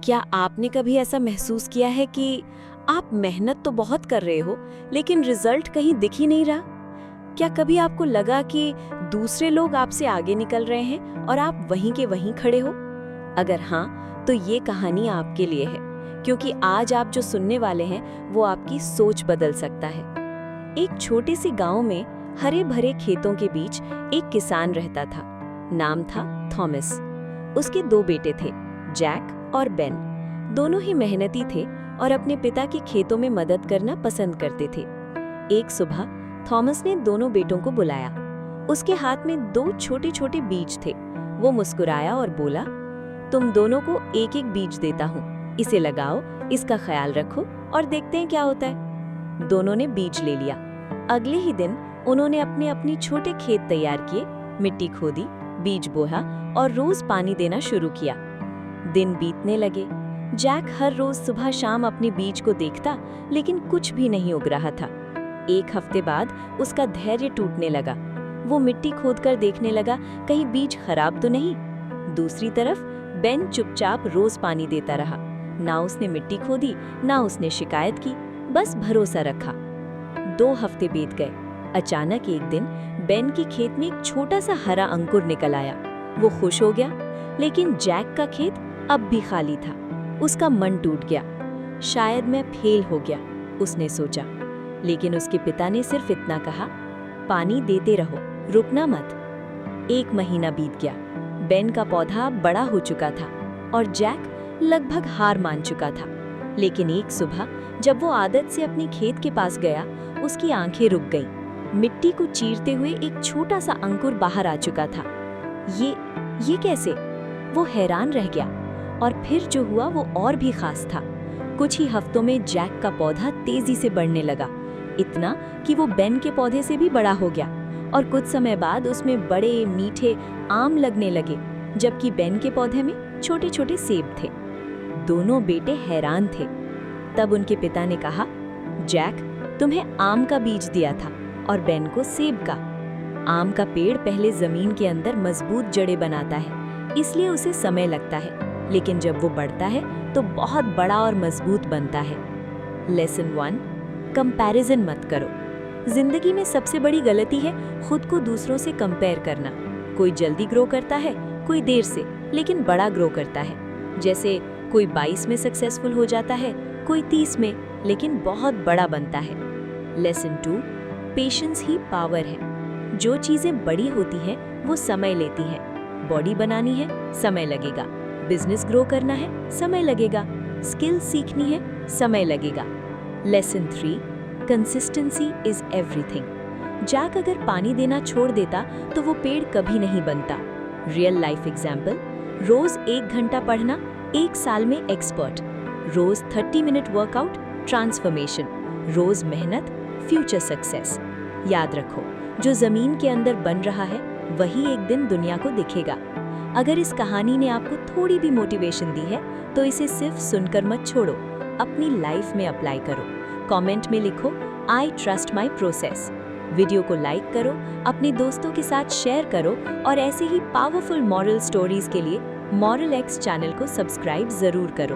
क्या आपने कभी ऐसा महसूस किया है कि आप मेहनत तो बहुत कर रहे हो, लेकिन रिजल्ट कहीं दिख ही नहीं रहा? क्या कभी आपको लगा कि दूसरे लोग आपसे आगे निकल रहे हैं और आप वहीं के वहीं खड़े हो? अगर हाँ, तो ये कहानी आपके लिए है, क्योंकि आज आप जो सुनने वाले हैं वो आपकी सोच बदल सकता है। एक छोटे से गांव में हरे भरे खेतों के बीच एक किसान रहता था। नाम था थॉमस। उसके 2 बेटे थे, जैक और बेन। दोनों ही मेहनती थे और अपने पिता के खेतों में मदद करना पसंद करते थे। एक सुबह थॉमस ने दोनों बेटों को बुलाया। उसके हाथ में 2 छोटे-छोटे बीज थे। वो मुस्कुराया और बोला, तुम दोनों को एक एक बीज देता हूँ, इसे लगाओ, इसका ख्याल रखो और देखते हैं क्या होता है। दोनों ने बीज ले लिया। अगले ही दिन उन्होंने अपने छोटे खेत तैयार किए, मिट्टी खोदी, बीज बोया और रोज पानी देना शुरू किया। दिन बीतने लगे। जैक हर रोज सुबह शाम अपने बीज को देखता, लेकिन कुछ भी नहीं उग रहा था। एक हफ्ते बाद उसका धैर्य टूटने लगा। वो मिट्टी खोदकर देखने लगा, कहीं बीज खराब तो नहीं। दूसरी तरफ बेन चुपचाप रोज पानी देता रहा। ना उसने मिट्टी खोदी, ना उसने शिकायत की, बस भरोसा रखा। 2 हफ्ते बीत गए। अचानक एक दिन बेन के खेत में एक छोटा सा हरा अंकुर निकल आया। वो खुश हो गया, लेकिन जैक का खेत अब भी खाली था। उसका मन टूट गया। शायद मैं फेल हो गया, उसने सोचा। लेकिन उसके पिता ने सिर्फ इतना कहा, पानी देते रहो, रुकना मत। 1 महीना बीत गया। बेन का पौधा बड़ा हो चुका था और जैक लगभग हार मान चुका था। लेकिन एक सुबह जब वो आदत से अपने खेत के पास गया, उसकी आंखें रुक गईं। मिट्टी को चीरते हुए एक छोटा सा अंकुर बाहर आ चुका था। ये कैसे? वो हैरान रह गया। और फिर जो हुआ वो और भी खास था। कुछ ही हफ्तों में जैक का पौधा तेजी से बढ़ने लगा, इतना कि वो बेन के पौधे से भी बड़ा हो गया। और कुछ समय बाद उसमें बड़े मीठे आम लगने लगे, जबकि बेन के पौधे में छोटे छोटे सेब थे। दोनों बेटे हैरान थे। तब उनके पिता ने कहा, जैक, तुम्हें आम का बीज दिया था और बेन को सेब का। आम का पेड़ पहले जमीन के अंदर मजबूत जड़ें बनाता है, इसलिए उसे समय लगता है, लेकिन जब वो बढ़ता है तो बहुत बड़ा और मजबूत बनता है। लेसन 1, कंपैरिजन मत करो। जिंदगी में सबसे बड़ी गलती है खुद को दूसरों से कंपेयर करना। कोई जल्दी ग्रो करता है, कोई देर से, लेकिन बड़ा ग्रो करता है। जैसे कोई 22 में सक्सेसफुल हो जाता है, कोई 30 में, लेकिन बहुत बड़ा बनता है। लेसन 2, पेशेंस ही पावर है। जो चीजें बड़ी होती हैं वो समय लेती हैं। बॉडी बनानी है, समय लगेगा। बिजनेस ग्रो करना है, समय लगेगा। स्किल सीखनी है, समय लगेगा। Lesson 3, consistency is everything. Jack अगर पानी देना छोड़ देता तो वो पेड़ कभी नहीं बनता। रियल लाइफ एग्जाम्पल, रोज 1 घंटा पढ़ना, 1 साल में एक्सपर्ट। रोज 30 मिनट वर्कआउट, ट्रांसफॉर्मेशन। रोज मेहनत, फ्यूचर सक्सेस। याद रखो, जो जमीन के अंदर बन रहा है वही एक दिन दुनिया को दिखेगा। अगर इस कहानी ने आपको थोड़ी भी मोटिवेशन दी है तो इसे सिर्फ सुनकर मत छोड़ो, अपनी लाइफ में अप्लाई करो। कमेंट में लिखो, I trust my process. Video को लाइक करो, अपने दोस्तों के साथ शेयर करो और ऐसे ही पावरफुल मॉरल स्टोरीज के लिए मॉरल एक्स चैनल को सब्सक्राइब जरूर करो।